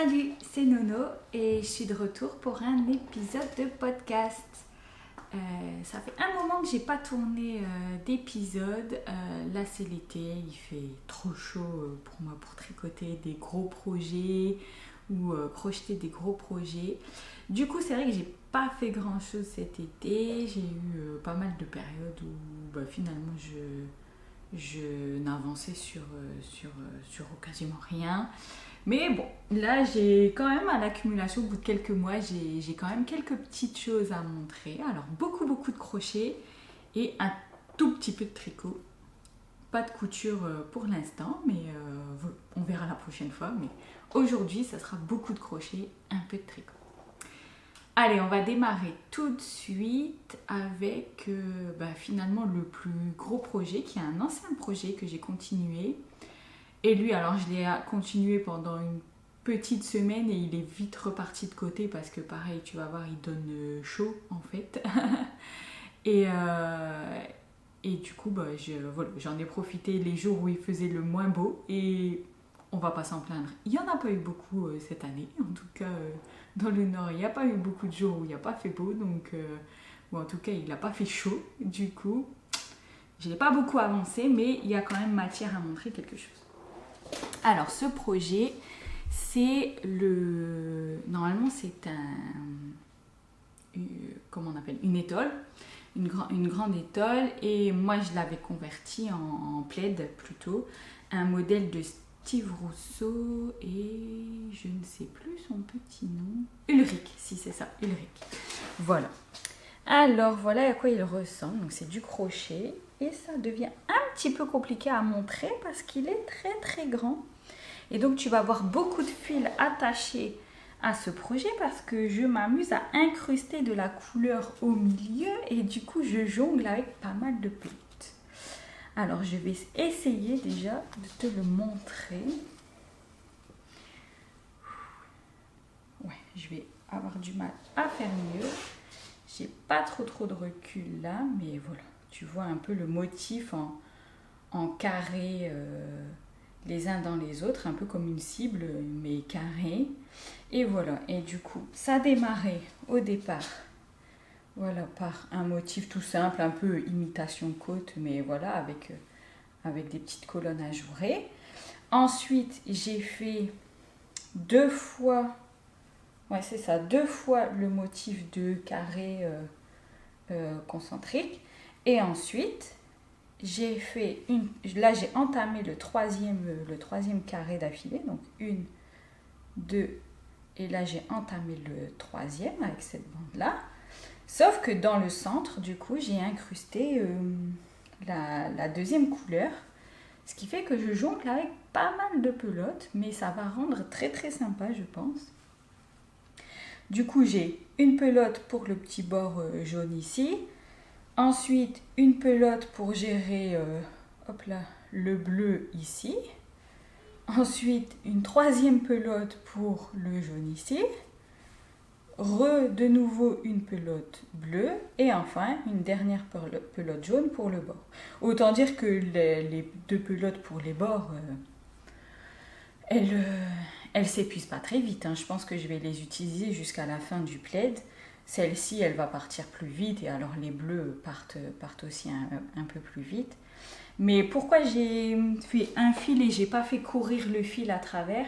Salut, c'est Nono et je suis de retour pour un épisode de podcast. Ça fait un moment que j'ai pas tourné d'épisode. Là c'est l'été, il fait trop chaud pour moi pour tricoter des gros projets ou crocheter des gros projets. Du coup c'est vrai que j'ai pas fait grand chose cet été. J'ai eu pas mal de périodes où finalement je n'avançais sur quasiment rien. Mais bon, là j'ai quand même à l'accumulation, au bout de quelques mois, j'ai quand même quelques petites choses à montrer. Alors beaucoup de crochets et un tout petit peu de tricot. Pas de couture pour l'instant, mais on verra la prochaine fois. Mais aujourd'hui, ça sera beaucoup de crochets, un peu de tricot. Allez, on va démarrer tout de suite avec finalement le plus gros projet, qui est un ancien projet que j'ai continué. Et lui, alors je l'ai continué pendant une petite semaine et il est vite reparti de côté parce que pareil, tu vas voir, il donne chaud en fait. et du coup, j'en ai profité les jours où il faisait le moins beau et on va pas s'en plaindre. Il n'y en a pas eu beaucoup cette année, en tout cas dans le nord, il n'y a pas eu beaucoup de jours où il n'y a pas fait beau, donc en tout cas il n'a pas fait chaud. Du coup, je n'ai pas beaucoup avancé, mais il y a quand même matière à montrer quelque chose. Alors ce projet, normalement c'est une étole, une grande étole, et moi je l'avais converti en plaid plutôt, un modèle de Steve Rousseau et je ne sais plus son petit nom, Ulrich, si c'est ça, Ulrich. Voilà. Alors voilà à quoi il ressemble, donc c'est du crochet et ça devient un petit peu compliqué à montrer parce qu'il est très grand. Et donc tu vas avoir beaucoup de fils attachés à ce projet parce que je m'amuse à incruster de la couleur au milieu et du coup je jongle avec pas mal de pelotes. Alors je vais essayer déjà de te le montrer. Ouais, je vais avoir du mal à faire mieux. J'ai pas trop de recul là, mais voilà. Tu vois un peu le motif en carré les uns dans les autres, un peu comme une cible, mais carré. Et voilà, et du coup, ça démarrait au départ, voilà, par un motif tout simple, un peu imitation côte, mais voilà, avec des petites colonnes ajourées. Ensuite, j'ai fait deux fois le motif de carré concentrique. Et ensuite, j'ai entamé le troisième carré d'affilée, donc 1, 2, et là j'ai entamé le troisième avec cette bande-là. Sauf que dans le centre, du coup, j'ai incrusté la deuxième couleur, ce qui fait que je jongle avec pas mal de pelotes, mais ça va rendre très sympa, je pense. Du coup, j'ai une pelote pour le petit bord jaune ici. Ensuite, une pelote pour gérer le bleu ici. Ensuite, une troisième pelote pour le jaune ici. De nouveau une pelote bleue. Et enfin, une dernière pelote jaune pour le bord. Autant dire que les deux pelotes pour les bords, elles s'épuisent pas très vite. Je pense que je vais les utiliser jusqu'à la fin du plaid. Celle-ci, elle va partir plus vite et alors les bleus partent aussi un peu plus vite. Mais pourquoi j'ai fait un fil et j'ai pas fait courir le fil à travers?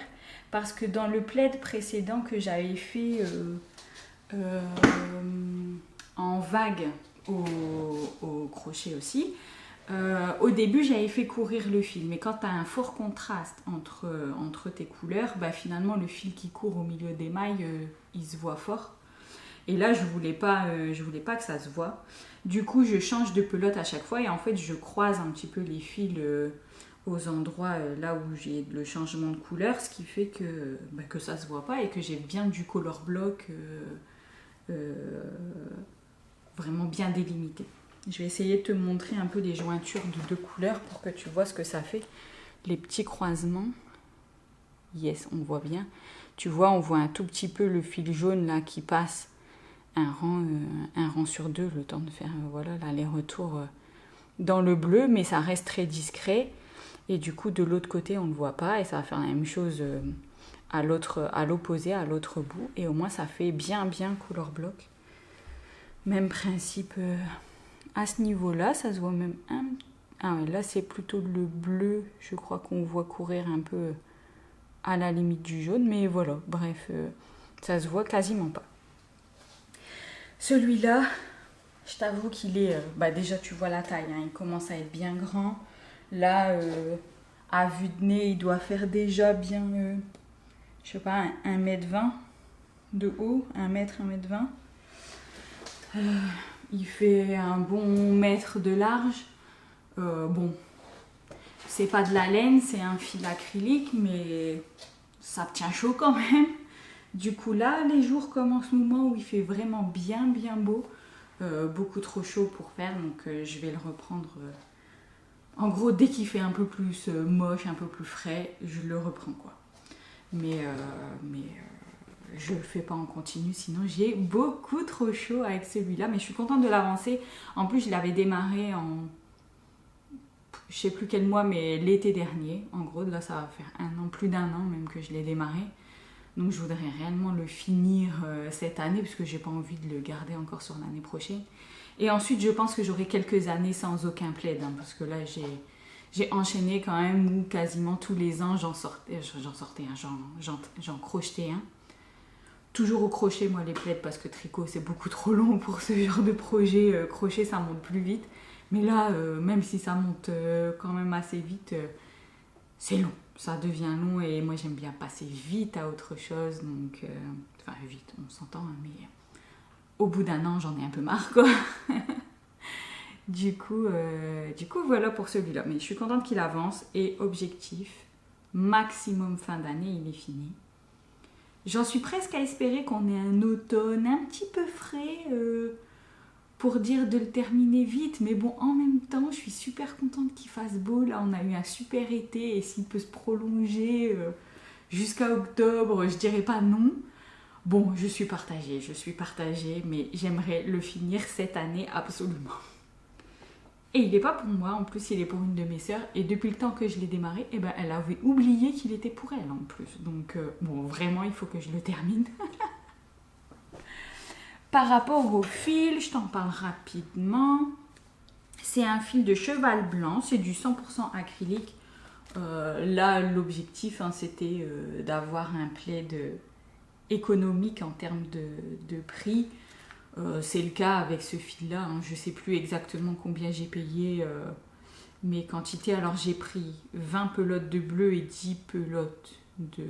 Parce que dans le plaid précédent que j'avais fait en vague au crochet aussi, au début j'avais fait courir le fil. Mais quand tu as un fort contraste entre tes couleurs, finalement le fil qui court au milieu des mailles, il se voit fort. Et là, je voulais pas que ça se voit. Du coup, je change de pelote à chaque fois et en fait, je croise un petit peu les fils aux endroits là où j'ai le changement de couleur, ce qui fait que ça se voit pas et que j'ai bien du color block vraiment bien délimité. Je vais essayer de te montrer un peu les jointures de deux couleurs pour que tu vois ce que ça fait. Les petits croisements. Yes, on voit bien. Tu vois, on voit un tout petit peu le fil jaune là qui passe un rang sur deux, le temps de faire l'aller-retour dans le bleu, mais ça reste très discret et du coup de l'autre côté on ne le voit pas et ça va faire la même chose à l'opposé, à l'autre bout, et au moins ça fait bien couleur bloc. Même principe à ce niveau-là, ça se voit même un... Ah ouais, là c'est plutôt le bleu, je crois qu'on voit courir un peu à la limite du jaune, mais voilà, bref, ça se voit quasiment pas. Celui-là, je t'avoue qu'il est... déjà tu vois la taille, hein, il commence à être bien grand. Là, à vue de nez, il doit faire déjà bien, je sais pas, 1m20 de haut, 1m, 1m20. Il fait un bon mètre de large. Bon, c'est pas de la laine, c'est un fil acrylique, mais ça tient chaud quand même. Du coup là, les jours comme en ce moment où il fait vraiment bien beau, beaucoup trop chaud pour faire, donc je vais le reprendre. En gros, dès qu'il fait un peu plus moche, un peu plus frais, je le reprends quoi. Mais je le fais pas en continu, sinon j'ai beaucoup trop chaud avec celui-là. Mais je suis contente de l'avancer. En plus, je l'avais démarré en... Je sais plus quel mois, mais l'été dernier. En gros, là, ça va faire plus d'un an même que je l'ai démarré. Donc, je voudrais réellement le finir cette année, parce que j'ai pas envie de le garder encore sur l'année prochaine. Et ensuite, je pense que j'aurai quelques années sans aucun plaid, hein, parce que là, j'ai enchaîné quand même où quasiment tous les ans, j'en crochetais un. Toujours au crochet, moi, les plaids, parce que tricot, c'est beaucoup trop long pour ce genre de projet. Crochet, ça monte plus vite. Mais là, même si ça monte quand même assez vite, c'est long. Ça devient long et moi, j'aime bien passer vite à autre chose. Donc, enfin, vite, on s'entend, hein, mais au bout d'un an, j'en ai un peu marre, quoi. Du coup, voilà pour celui-là. Mais je suis contente qu'il avance. Et objectif, maximum fin d'année, il est fini. J'en suis presque à espérer qu'on ait un automne un petit peu frais pour dire de le terminer vite. Mais bon, en même temps, je suis super contente qu'il fasse beau. Là, on a eu un super été et s'il peut se prolonger jusqu'à octobre, je dirais pas non. Bon, je suis partagée, mais j'aimerais le finir cette année absolument. Et il n'est pas pour moi, en plus il est pour une de mes sœurs. Et depuis le temps que je l'ai démarré, elle avait oublié qu'il était pour elle en plus. Donc bon, vraiment il faut que je le termine. Par rapport au fil, je t'en parle rapidement. C'est un fil de cheval blanc, c'est du 100% acrylique. Là l'objectif c'était d'avoir un plaid économique en termes de prix. C'est le cas avec ce fil-là, hein. Je ne sais plus exactement combien j'ai payé mes quantités. Alors j'ai pris 20 pelotes de bleu et 10 pelotes de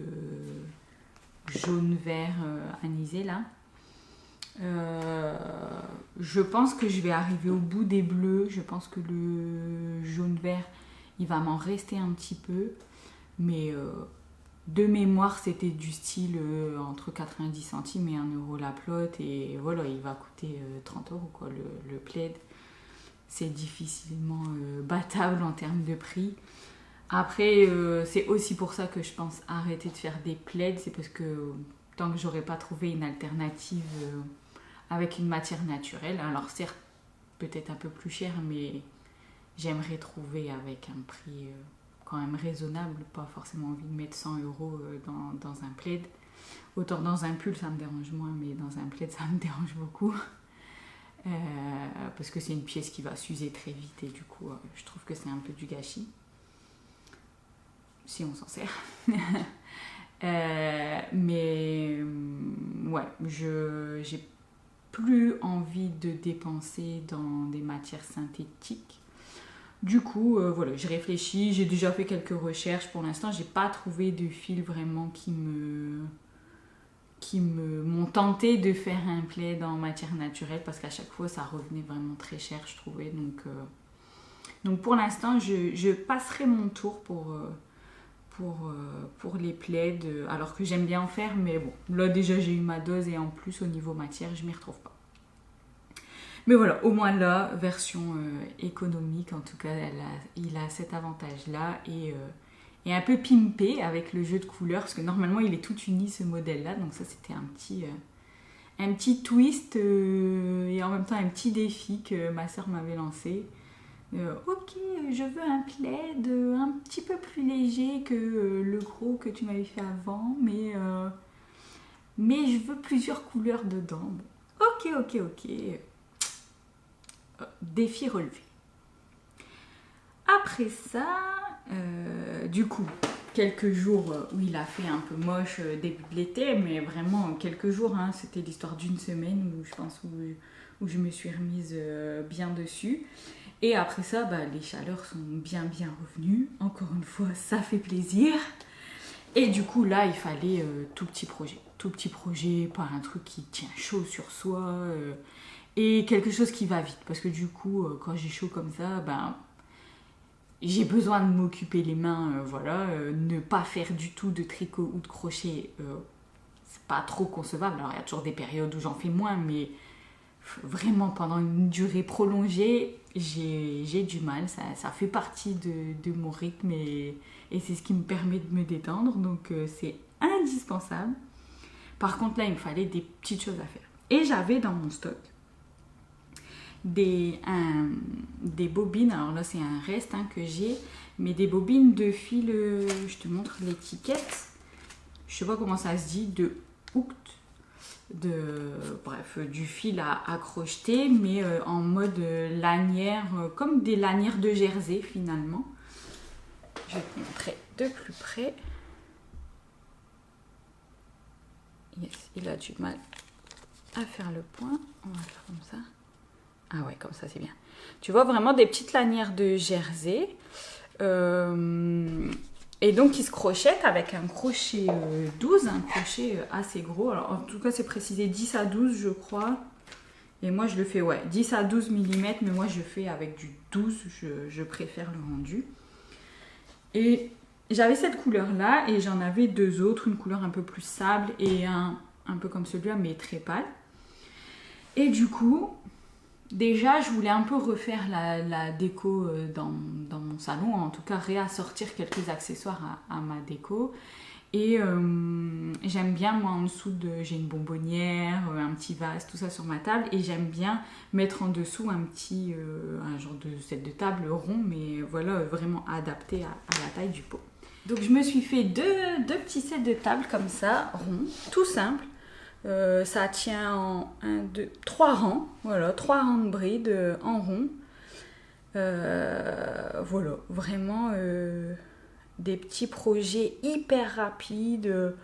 jaune-vert anisé là. Je pense que je vais arriver au bout des bleus. Je pense que le jaune-vert, il va m'en rester un petit peu. Mais... de mémoire, c'était du style entre 90 centimes et 1 euro la pelote. Et voilà, il va coûter 30 euros quoi, le plaid. C'est difficilement battable en termes de prix. Après, c'est aussi pour ça que je pense arrêter de faire des plaids. C'est parce que tant que j'aurais pas trouvé une alternative avec une matière naturelle, alors certes, peut-être un peu plus cher, mais j'aimerais trouver avec un prix... quand même raisonnable, pas forcément envie de mettre 100 euros dans un plaid. Autant dans un pull ça me dérange moins, mais dans un plaid ça me dérange beaucoup. Parce que c'est une pièce qui va s'user très vite et du coup je trouve que c'est un peu du gâchis. Si on s'en sert. Mais ouais, j'ai plus envie de dépenser dans des matières synthétiques. Du coup, voilà, je réfléchis, j'ai déjà fait quelques recherches. Pour l'instant, j'ai pas trouvé de fil vraiment qui m'ont tenté de faire un plaid en matière naturelle parce qu'à chaque fois, ça revenait vraiment très cher, je trouvais. Donc pour l'instant, je passerai mon tour pour les plaids, alors que j'aime bien en faire, mais bon, là déjà j'ai eu ma dose et en plus au niveau matière, je m'y retrouve pas. Mais voilà, au moins là, version économique, en tout cas, il a cet avantage-là et un peu pimpé avec le jeu de couleurs, parce que normalement il est tout uni ce modèle-là, donc ça c'était un petit twist et en même temps un petit défi que ma soeur m'avait lancé. Ok, je veux un plaid un petit peu plus léger que le gros que tu m'avais fait avant, mais je veux plusieurs couleurs dedans. Ok. Défi relevé. Après ça, du coup, quelques jours où il a fait un peu moche début de l'été, mais vraiment quelques jours, hein, c'était l'histoire d'une semaine où je pense où je me suis remise bien dessus. Et après ça, les chaleurs sont bien revenues. Encore une fois, ça fait plaisir. Et du coup, là, il fallait tout petit projet. Tout petit projet, pas un truc qui tient chaud sur soi. Et quelque chose qui va vite. Parce que du coup, quand j'ai chaud comme ça, j'ai besoin de m'occuper les mains. Ne pas faire du tout de tricot ou de crochet, c'est pas trop concevable. Alors, il y a toujours des périodes où j'en fais moins, mais vraiment pendant une durée prolongée, j'ai du mal. Ça fait partie de mon rythme et c'est ce qui me permet de me détendre. Donc, c'est indispensable. Par contre, là, il me fallait des petites choses à faire. Et j'avais dans mon stock des bobines. Alors là, c'est un reste que j'ai, mais des bobines de fil, je te montre l'étiquette. Je sais pas comment ça se dit, de hooked. Du fil à crocheter, mais en mode lanière, comme des lanières de jersey finalement. Je vais te montrer de plus près. Yes, il a du mal à faire le point. On va faire comme ça. Ah ouais, comme ça c'est bien. Tu vois vraiment des petites lanières de jersey. Et donc il se crochette avec un crochet 12, un crochet assez gros. Alors en tout cas c'est précisé 10 à 12 je crois. Et moi je le fais 10 à 12 mm, mais moi je fais avec du 12, je préfère le rendu. Et j'avais cette couleur là et j'en avais deux autres, une couleur un peu plus sable et un peu comme celui-là mais très pâle. Et du coup, déjà je voulais un peu refaire la déco dans mon salon, en tout cas réassortir quelques accessoires à ma déco. Et j'aime bien, moi en dessous, j'ai une bonbonnière, un petit vase, tout ça sur ma table. Et j'aime bien mettre en dessous un genre de set de table rond, mais voilà, vraiment adapté à la taille du pot. Donc je me suis fait deux petits sets de table comme ça, ronds, tout simple. Ça tient en 3 rangs, voilà, 3 rangs de brides en rond. Voilà, vraiment des petits projets hyper rapides,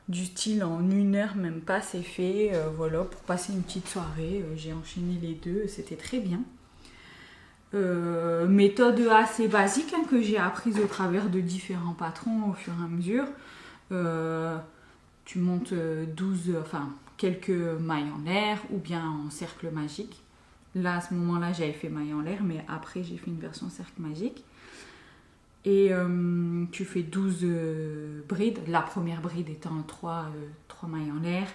du style en 1 heure, même pas, c'est fait. Voilà, pour passer une petite soirée, j'ai enchaîné les deux, c'était très bien. Méthode assez basique que j'ai apprise au travers de différents patrons au fur et à mesure. Tu montes 12, quelques mailles en l'air ou bien en cercle magique. Là, à ce moment-là, j'avais fait maille en l'air, mais après, j'ai fait une version cercle magique. Et tu fais 12 brides, la première bride étant 3 mailles en l'air.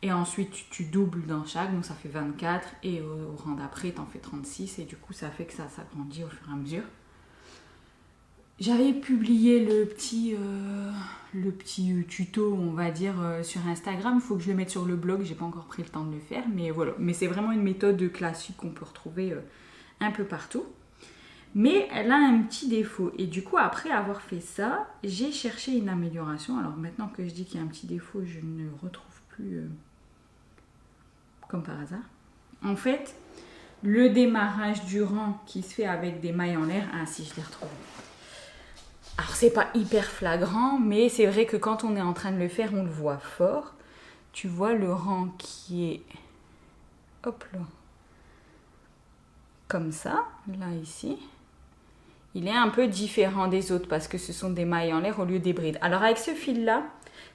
Et ensuite, tu doubles dans chaque, donc ça fait 24. Et au rang d'après, tu en fais 36. Et du coup, ça fait que ça s'agrandit au fur et à mesure. J'avais publié le petit tuto, on va dire, sur Instagram. Il faut que je le mette sur le blog, j'ai pas encore pris le temps de le faire, mais voilà. Mais c'est vraiment une méthode classique qu'on peut retrouver un peu partout. Mais elle a un petit défaut. Et du coup, après avoir fait ça, j'ai cherché une amélioration. Alors maintenant que je dis qu'il y a un petit défaut, je ne le retrouve plus comme par hasard. En fait, le démarrage du rang qui se fait avec des mailles en l'air, si je l'ai retrouvé. Alors c'est pas hyper flagrant, mais c'est vrai que quand on est en train de le faire, on le voit fort. Tu vois le rang qui est, hop là, comme ça, là ici. Il est un peu différent des autres parce que ce sont des mailles en l'air au lieu des brides. Alors avec ce fil-là,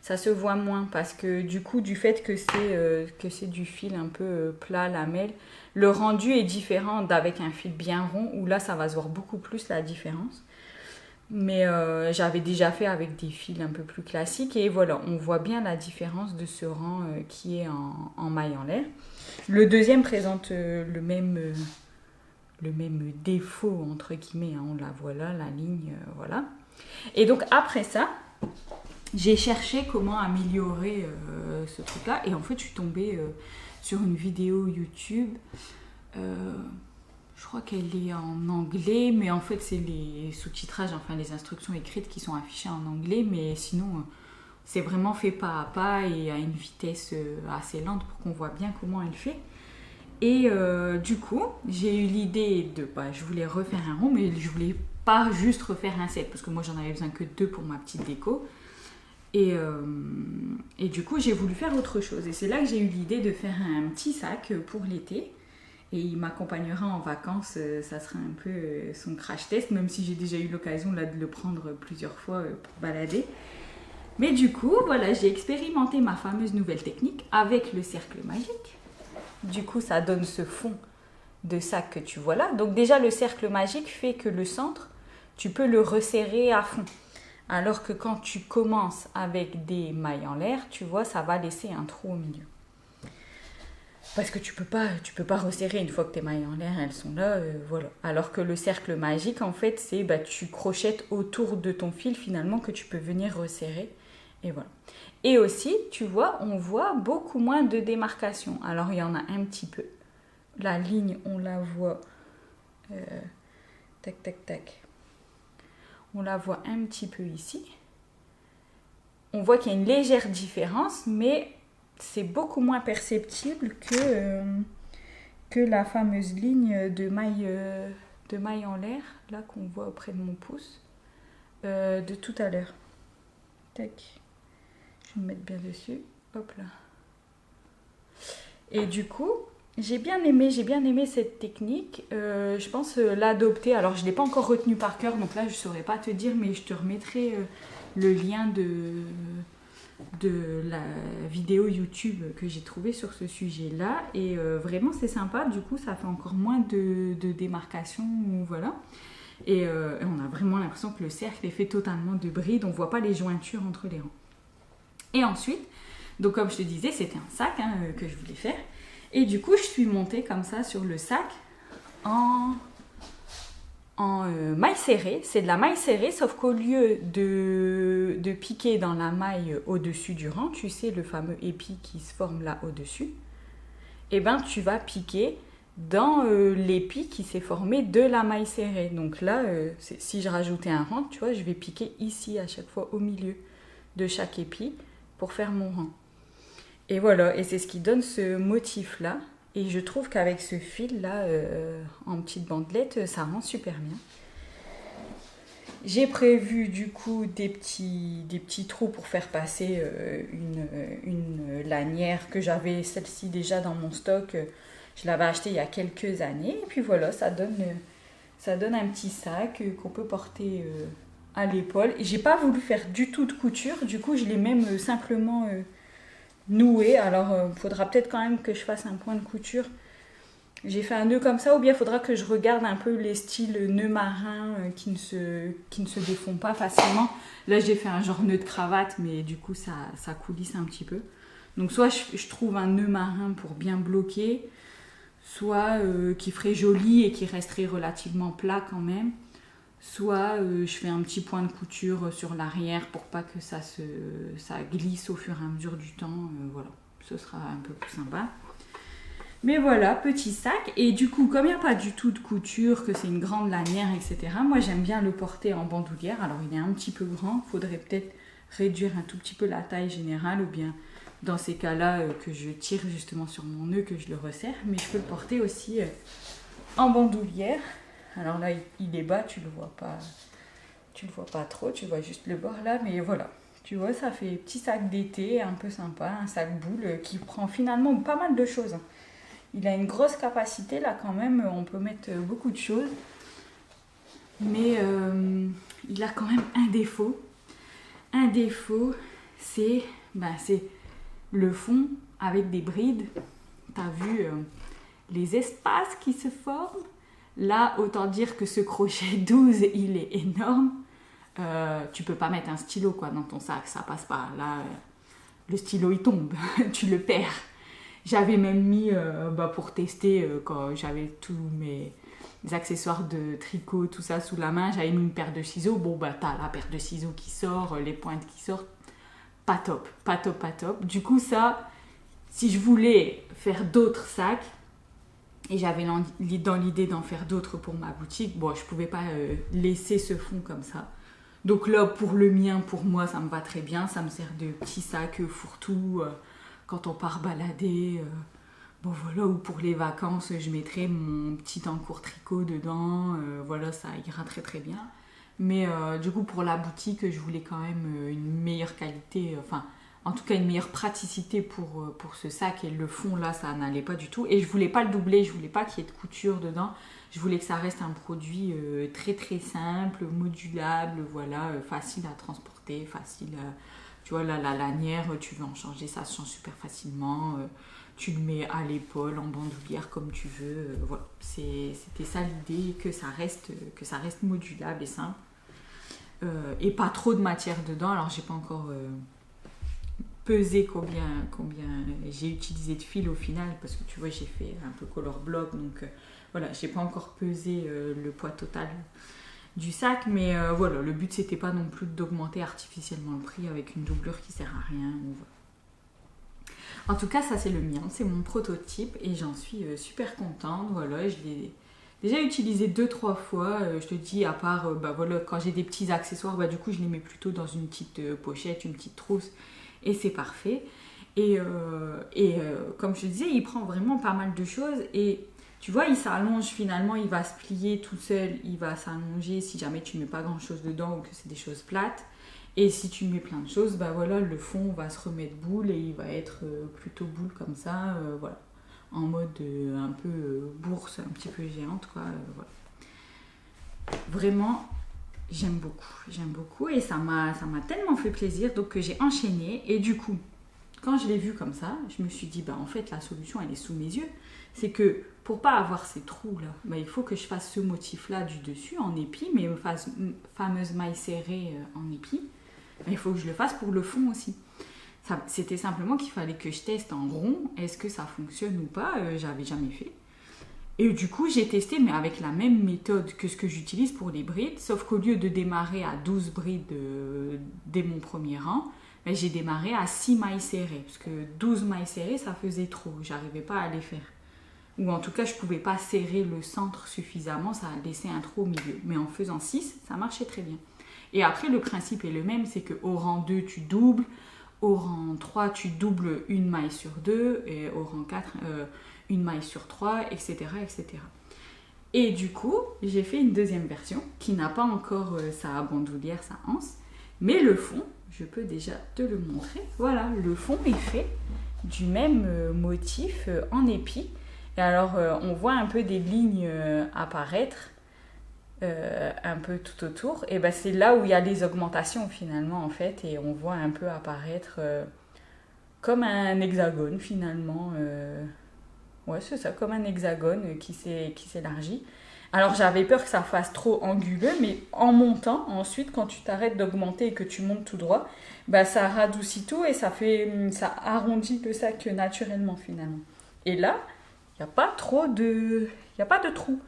ça se voit moins parce que du coup, du fait que c'est du fil un peu plat, lamelle, le rendu est différent d'avec un fil bien rond où là, ça va se voir beaucoup plus la différence. Mais j'avais déjà fait avec des fils un peu plus classiques et voilà, on voit bien la différence de ce rang qui est en maille en l'air. Le deuxième présente le même défaut entre guillemets, on la voit là, la ligne, voilà. Et donc après ça, j'ai cherché comment améliorer ce truc-là et en fait je suis tombée sur une vidéo YouTube. Je crois qu'elle est en anglais, mais en fait c'est les sous-titrages, enfin les instructions écrites qui sont affichées en anglais, mais sinon c'est vraiment fait pas à pas et à une vitesse assez lente pour qu'on voit bien comment elle fait. Et du coup, j'ai eu l'idée de, je voulais refaire un rond, mais je voulais pas juste refaire un set, parce que moi j'en avais besoin que 2 pour ma petite déco. Et du coup, j'ai voulu faire autre chose. Et c'est là que j'ai eu l'idée de faire un petit sac pour l'été. Et il m'accompagnera en vacances, ça sera un peu son crash test, même si j'ai déjà eu l'occasion là, de le prendre plusieurs fois pour balader. Mais du coup, voilà, j'ai expérimenté ma fameuse nouvelle technique avec le cercle magique. Du coup, ça donne ce fond de sac que tu vois là. Donc déjà, le cercle magique fait que le centre, tu peux le resserrer à fond. Alors que quand tu commences avec des mailles en l'air, tu vois, ça va laisser un trou au milieu. Parce que tu peux pas resserrer une fois que tes mailles en l'air, elles sont là, voilà. Alors que le cercle magique, en fait, c'est tu crochettes autour de ton fil finalement que tu peux venir resserrer. Et voilà. Et aussi, tu vois, on voit beaucoup moins de démarcation. Alors, il y en a un petit peu. La ligne, on la voit... tac, tac, tac. On la voit un petit peu ici. On voit qu'il y a une légère différence, mais c'est beaucoup moins perceptible que la fameuse ligne de maille en l'air, là qu'on voit auprès de mon pouce, de tout à l'heure. Tac. Je vais me mettre bien dessus. Hop là. Et du coup, j'ai bien aimé cette technique. Je pense l'adopter. Alors, je ne l'ai pas encore retenu par cœur, donc là, je ne saurais pas te dire, mais je te remettrai le lien de la vidéo YouTube que j'ai trouvée sur ce sujet-là. Et vraiment, c'est sympa. Du coup, ça fait encore moins de démarcation. Voilà. Et on a vraiment l'impression que le cercle est fait totalement de brides. On ne voit pas les jointures entre les rangs. Et ensuite, donc comme je te disais, c'était un sac que je voulais faire. Et du coup, je suis montée comme ça sur le sac en maille serrée. C'est de la maille serrée, sauf qu'au lieu de piquer dans la maille au-dessus du rang, tu sais, le fameux épi qui se forme là au-dessus, et ben tu vas piquer dans l'épi qui s'est formé de la maille serrée. Donc là, si je rajoutais un rang, tu vois, je vais piquer ici à chaque fois au milieu de chaque épi pour faire mon rang. Et voilà, et c'est ce qui donne ce motif-là. Et je trouve qu'avec ce fil-là, en petite bandelette, ça rend super bien. J'ai prévu du coup des petits trous pour faire passer une lanière que j'avais celle-ci déjà dans mon stock. Je l'avais achetée il y a quelques années. Et puis voilà, ça donne un petit sac qu'on peut porter à l'épaule. Et j'ai pas voulu faire du tout de couture. Du coup, je l'ai même simplement... noué. Alors il faudra peut-être quand même que je fasse un point de couture. J'ai fait un nœud comme ça, ou bien il faudra que je regarde un peu les styles nœuds marins qui ne se défont pas facilement. Là j'ai fait un genre nœud de cravate, mais du coup ça coulisse un petit peu. Donc soit je trouve un nœud marin pour bien bloquer, soit qui ferait joli et qui resterait relativement plat quand même. Soit je fais un petit point de couture sur l'arrière pour pas que ça glisse au fur et à mesure du temps. Voilà, ce sera un peu plus sympa. Mais voilà, petit sac. Et du coup, comme il n'y a pas du tout de couture, que c'est une grande lanière, etc., moi j'aime bien le porter en bandoulière. Alors il est un petit peu grand, il faudrait peut-être réduire un tout petit peu la taille générale, ou bien dans ces cas-là que je tire justement sur mon nœud, que je le resserre. Mais je peux le porter aussi en bandoulière. Alors là, il est bas, tu le vois pas trop, tu vois juste le bord là, mais voilà. Tu vois, ça fait petit sac d'été, un peu sympa, un sac boule qui prend finalement pas mal de choses. Il a une grosse capacité là quand même, on peut mettre beaucoup de choses. Mais il a quand même un défaut. Un défaut, c'est le fond avec des brides. T'as vu les espaces qui se forment? Là, autant dire que ce crochet 12, il est énorme. Tu peux pas mettre un stylo dans ton sac, ça passe pas. Là, le stylo, il tombe, tu le perds. J'avais même mis, pour tester, quand j'avais tous mes accessoires de tricot, tout ça sous la main, j'avais mis une paire de ciseaux. Bon, t'as la paire de ciseaux qui sort, les pointes qui sortent. Pas top, pas top, pas top. Du coup, ça, si je voulais faire d'autres sacs, Et j'avais dans l'idée d'en faire d'autres pour ma boutique. Bon, je pouvais pas laisser ce fond comme ça. Donc là, pour le mien, pour moi, ça me va très bien. Ça me sert de petit sac fourre-tout quand on part balader. Bon voilà, ou pour les vacances, je mettrai mon petit encours tricot dedans. Voilà, ça ira très très bien. Mais du coup, pour la boutique, je voulais quand même une meilleure qualité. Enfin, en tout cas, une meilleure praticité pour ce sac. Et le fond, là, ça n'allait pas du tout. Et je voulais pas le doubler, je voulais pas qu'il y ait de couture dedans. Je voulais que ça reste un produit très très simple, modulable, voilà, facile à transporter, facile à... Tu vois, là, la lanière, tu veux en changer, ça se change super facilement. Tu le mets à l'épaule, en bandoulière, comme tu veux. Voilà, c'était ça l'idée, que ça reste modulable et simple. Et pas trop de matière dedans. Alors, j'ai pas encore pesé combien j'ai utilisé de fil au final, parce que tu vois, j'ai fait un peu color block, donc voilà, j'ai pas encore pesé le poids total du sac, mais voilà, le but c'était pas non plus d'augmenter artificiellement le prix avec une doublure qui sert à rien. Voilà. En tout cas, ça c'est le mien, c'est mon prototype et j'en suis super contente. Voilà, je l'ai déjà utilisé 2-3 fois. Je te dis, à part voilà, quand j'ai des petits accessoires, du coup je les mets plutôt dans une petite pochette, une petite trousse et c'est parfait. Et comme je te disais, il prend vraiment pas mal de choses et tu vois, il s'allonge finalement, il va se plier tout seul, il va s'allonger si jamais tu mets pas grand chose dedans ou que c'est des choses plates. Et si tu mets plein de choses, voilà, le fond va se remettre boule et il va être plutôt boule comme ça, voilà, en mode un peu bourse, un petit peu géante, quoi. Voilà. Vraiment, j'aime beaucoup et ça m'a tellement fait plaisir, donc que j'ai enchaîné. Et du coup, quand je l'ai vu comme ça, je me suis dit, en fait, la solution, elle est sous mes yeux. C'est que pour pas avoir ces trous-là, il faut que je fasse ce motif-là du dessus en épi, mes fameuses mailles serrées en épi. Il faut que je le fasse pour le fond aussi. C'était simplement qu'il fallait que je teste en rond, est-ce que ça fonctionne ou pas, j'avais jamais fait. Et du coup, j'ai testé, mais avec la même méthode que ce que j'utilise pour les brides, sauf qu'au lieu de démarrer à 12 brides dès mon premier rang, j'ai démarré à 6 mailles serrées, parce que 12 mailles serrées, ça faisait trop, j'arrivais pas à les faire. Ou en tout cas, je pouvais pas serrer le centre suffisamment, ça laissait un trou au milieu. Mais en faisant 6, ça marchait très bien. Et après, le principe est le même, c'est qu'au rang 2, tu doubles, au rang 3, tu doubles une maille sur 2, et au rang 4, une maille sur 3, etc., etc. Et du coup, j'ai fait une deuxième version qui n'a pas encore sa bandoulière, sa anse, mais le fond, je peux déjà te le montrer. Voilà, le fond est fait du même motif en épi. Et alors, on voit un peu des lignes apparaître un peu tout autour. Et c'est là où il y a les augmentations finalement, en fait. Et on voit un peu apparaître comme un hexagone finalement. Ouais, c'est ça, comme un hexagone qui s'élargit. Alors, j'avais peur que ça fasse trop anguleux, mais en montant, ensuite, quand tu t'arrêtes d'augmenter et que tu montes tout droit, ça radoucit tout et ça arrondit le sac naturellement finalement. Et là, il n'y a pas de trou.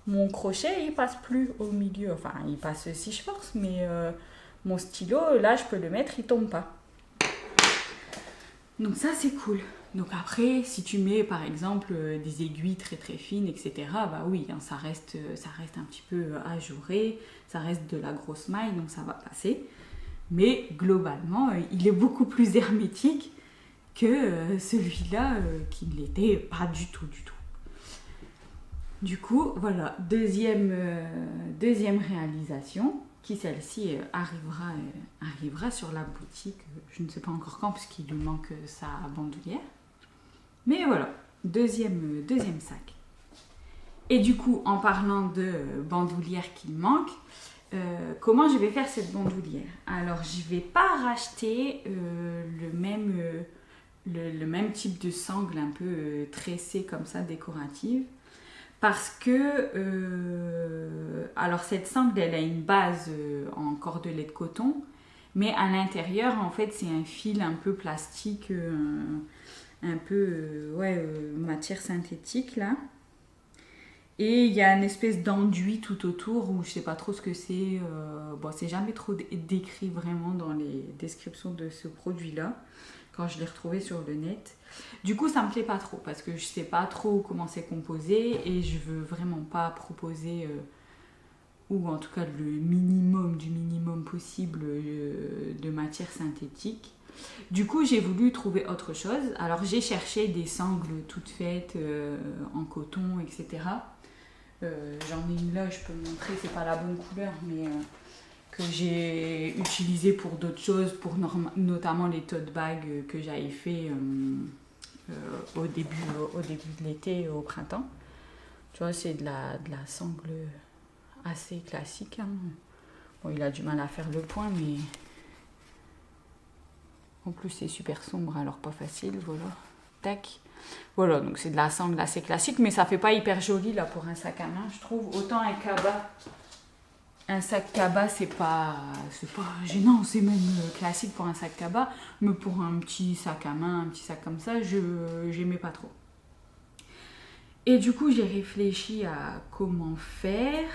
Mon crochet, il passe plus au milieu. Enfin, il passe si je force, mais mon stylo, là, je peux le mettre, il tombe pas. Donc ça, c'est cool. Donc après, si tu mets, par exemple, des aiguilles très très fines, etc., oui, ça reste un petit peu ajouré, ça reste de la grosse maille, donc ça va passer. Mais globalement, il est beaucoup plus hermétique que celui-là qui ne l'était pas du tout. Du coup, voilà, deuxième réalisation, qui celle-ci arrivera sur la boutique, je ne sais pas encore quand, puisqu'il lui manque sa bandoulière. Mais voilà, deuxième sac. Et du coup, en parlant de bandoulière qui manque, comment je vais faire cette bandoulière? Alors, je ne vais pas racheter le même type de sangle un peu tressée comme ça, décorative. Parce que, alors cette sangle, elle a une base en cordelet de coton, mais à l'intérieur, en fait, c'est un fil un peu plastique, un peu, matière synthétique, là. Et il y a une espèce d'enduit tout autour, où je sais pas trop ce que c'est. C'est jamais trop décrit vraiment dans les descriptions de ce produit-là. quand je l'ai retrouvé sur le net. Du coup, ça me plaît pas trop parce que je sais pas trop comment c'est composé et je veux vraiment pas proposer, ou en tout cas le minimum du minimum possible de matière synthétique. Du coup, j'ai voulu trouver autre chose. Alors, j'ai cherché des sangles toutes faites en coton, etc. J'en ai une là, je peux montrer, c'est pas la bonne couleur, mais que j'ai utilisé pour d'autres choses, pour notamment les tote bags que j'avais fait au début de l'été, au printemps. Tu vois, c'est de la sangle assez classique. Hein. Bon, il a du mal à faire le point, mais en plus c'est super sombre, alors pas facile, voilà. Tac. Voilà, donc c'est de la sangle assez classique, mais ça fait pas hyper joli là pour un sac à main, je trouve. Autant un sac cabas, c'est pas gênant, c'est même classique pour un sac cabas, mais pour un petit sac à main, un petit sac comme ça, j'aimais pas trop. Et du coup, j'ai réfléchi à comment faire.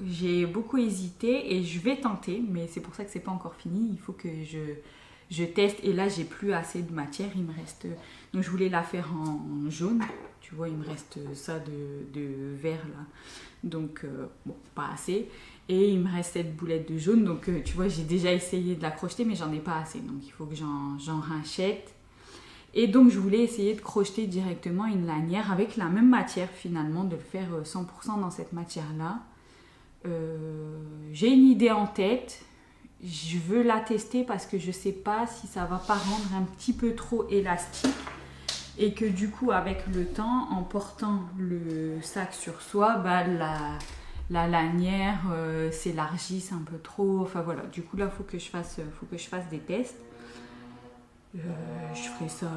J'ai beaucoup hésité et je vais tenter, mais c'est pour ça que c'est pas encore fini. Il faut que je teste. Et là, j'ai plus assez de matière. Il me reste. Donc, je voulais la faire en jaune. Tu vois, il me reste ça de vert là. Donc, bon, pas assez. Et il me reste cette boulette de jaune. Donc, tu vois, j'ai déjà essayé de la crocheter, mais j'en ai pas assez. Donc, il faut que j'en rachète. Et donc, je voulais essayer de crocheter directement une lanière avec la même matière finalement, de le faire 100% dans cette matière-là. J'ai une idée en tête. Je veux la tester parce que je ne sais pas si ça ne va pas rendre un petit peu trop élastique. Et que du coup, avec le temps, en portant le sac sur soi, bah, la lanière s'élargisse un peu trop. Enfin voilà, du coup là, il faut que je fasse des tests. Je ferai ça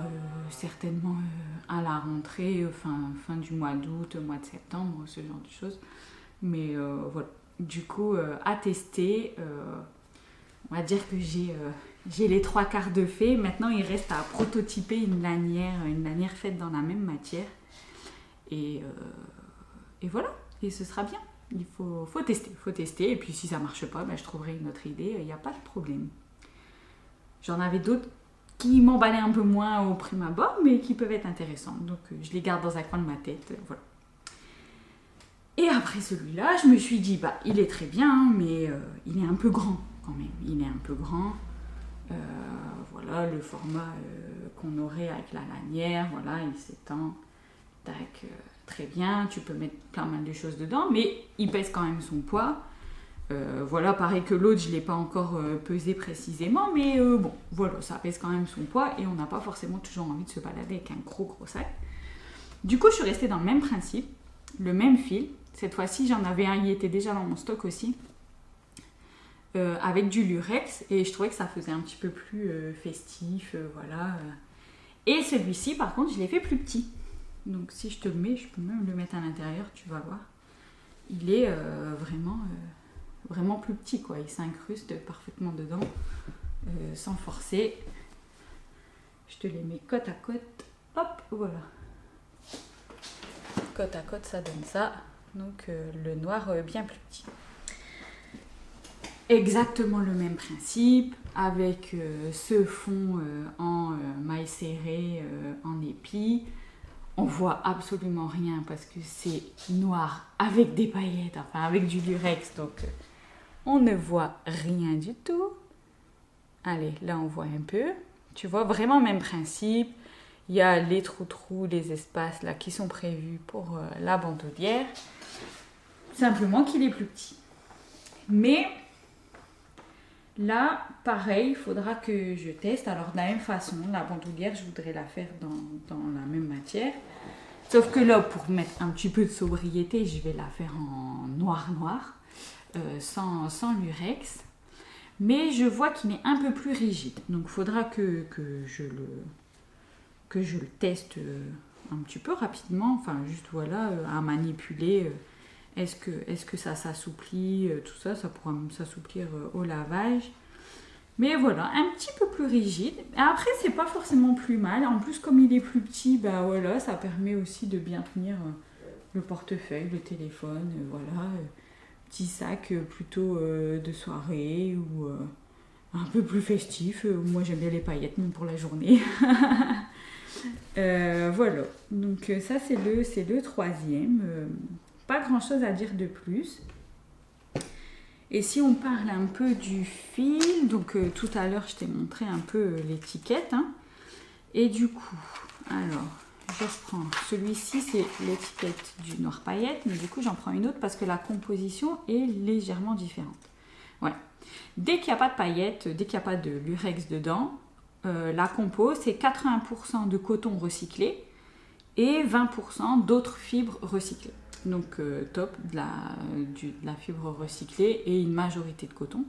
certainement à la rentrée, fin du mois d'août, mois de septembre, ce genre de choses. Mais voilà, du coup, à tester. On va dire que j'ai les 3/4 de fait. Maintenant, il reste à prototyper une lanière faite dans la même matière. Et voilà, et ce sera bien. Il faut tester. Et puis si ça ne marche pas, ben, je trouverai une autre idée. Il n'y a pas de problème. J'en avais d'autres qui m'emballaient un peu moins au prime abord, mais qui peuvent être intéressantes. Donc je les garde dans un coin de ma tête. Voilà. Et après celui-là, je me suis dit, bah, il est très bien, mais il est un peu grand quand même. Il est un peu grand. Voilà, le format qu'on aurait avec la lanière, voilà, il s'étend. Tac, très bien. Tu peux mettre plein de choses dedans, mais il pèse quand même son poids. Voilà, pareil que l'autre, je ne l'ai pas encore pesé précisément, mais bon, voilà, ça pèse quand même son poids et on n'a pas forcément toujours envie de se balader avec un gros sac. Du coup, je suis restée dans le même principe, le même fil. Cette fois-ci, j'en avais un, il était déjà dans mon stock aussi, avec du lurex, et je trouvais que ça faisait un petit peu plus festif, voilà. Et celui-ci, par contre, je l'ai fait plus petit. Donc si je te le mets, je peux même le mettre à l'intérieur, tu vas voir. Il est vraiment plus petit, quoi. Il s'incruste parfaitement dedans, sans forcer. Je te les mets côte à côte. Hop, voilà. Côte à côte, ça donne ça. Donc le noir bien plus petit. Exactement le même principe, avec ce fond en maille serrée, en épi. On voit absolument rien parce que c'est noir avec des paillettes, enfin avec du lurex, donc on ne voit rien du tout. Allez, là on voit un peu. Tu vois, vraiment même principe. Il y a les trous, les espaces là qui sont prévus pour la bandoulière. Simplement qu'il est plus petit. Mais là, pareil, il faudra que je teste. Alors de la même façon, la bandoulière, je voudrais la faire dans la même matière. Sauf que là, pour mettre un petit peu de sobriété, je vais la faire en noir, sans lurex. Mais je vois qu'il est un peu plus rigide. Donc il faudra que je le teste un petit peu rapidement. Enfin, juste voilà, à manipuler. Est-ce que ça s'assouplit, tout ça, ça pourra s'assouplir au lavage. Mais voilà, un petit peu plus rigide. Après, c'est pas forcément plus mal. En plus, comme il est plus petit, bah voilà, ça permet aussi de bien tenir le portefeuille, le téléphone, voilà. Petit sac plutôt de soirée ou un peu plus festif. Moi j'aime bien les paillettes, même pour la journée. Voilà, donc ça c'est le troisième. Pas grand chose à dire de plus. Et si on parle un peu du fil, donc tout à l'heure je t'ai montré un peu l'étiquette. Hein, et du coup, alors je reprends. Celui-ci c'est l'étiquette du noir paillette, mais du coup j'en prends une autre parce que la composition est légèrement différente. Voilà. Dès qu'il n'y a pas de paillettes, dès qu'il n'y a pas de lurex dedans, la compo c'est 80% de coton recyclé et 20% d'autres fibres recyclées. Donc top, de la fibre recyclée et une majorité de coton.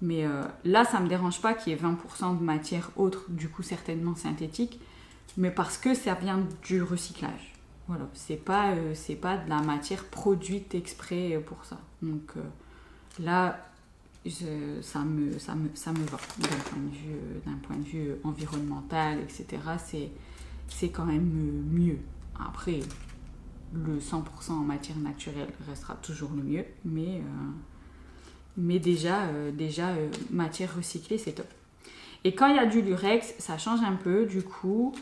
Mais là, ça ne me dérange pas qu'il y ait 20% de matière autre, du coup certainement synthétique, mais parce que ça vient du recyclage. Voilà, c'est pas de la matière produite exprès pour ça. Donc là, ça me va. D'un point de vue environnemental, etc., c'est quand même mieux. Après, le 100% en matière naturelle restera toujours le mieux, mais déjà matière recyclée, c'est top. Et quand il y a du lurex, ça change un peu, du coup,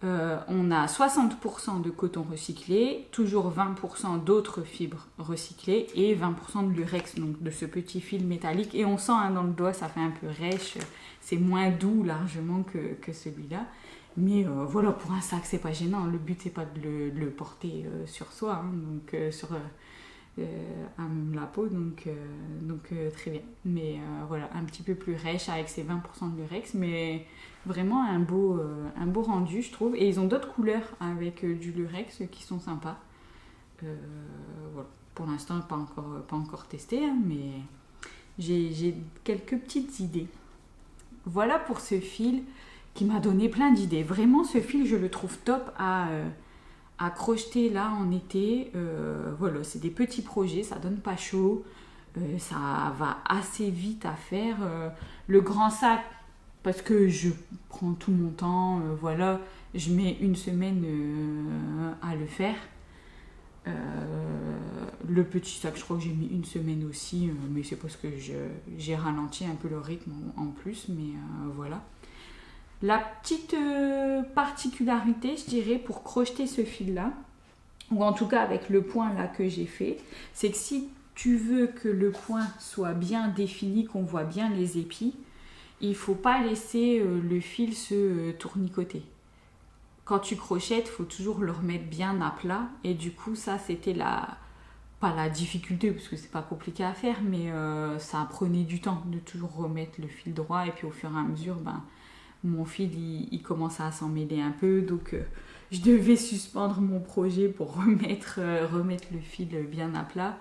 on a 60% de coton recyclé, toujours 20% d'autres fibres recyclées et 20% de lurex, donc de ce petit fil métallique. Et on sent hein, dans le doigt, ça fait un peu rêche, c'est moins doux largement que celui-là. Mais voilà, pour un sac, c'est pas gênant. Le but, c'est pas de le porter sur soi, hein, donc à même la peau, donc très bien. Mais voilà, un petit peu plus rêche avec ses 20% de lurex, mais vraiment un beau rendu, je trouve. Et ils ont d'autres couleurs avec du lurex qui sont sympas. Voilà. Pour l'instant, pas encore testé, hein, mais j'ai quelques petites idées. Voilà pour ce fil qui m'a donné plein d'idées. Vraiment, ce fil, je le trouve top à crocheter là en été. Voilà, c'est des petits projets, ça donne pas chaud, ça va assez vite à faire. Le grand sac, parce que je prends tout mon temps, voilà, je mets une semaine à le faire. Le petit sac, je crois que j'ai mis une semaine aussi, mais c'est parce que j'ai ralenti un peu le rythme en plus, mais voilà. La petite particularité, je dirais, pour crocheter ce fil-là, ou en tout cas avec le point là que j'ai fait, c'est que si tu veux que le point soit bien défini, qu'on voit bien les épis, il ne faut pas laisser le fil se tournicoter. Quand tu crochettes, il faut toujours le remettre bien à plat, et du coup ça c'était pas la difficulté, parce que c'est pas compliqué à faire, mais ça prenait du temps de toujours remettre le fil droit, et puis au fur et à mesure, mon fil il commence à s'en mêler un peu, donc je devais suspendre mon projet pour remettre le fil bien à plat.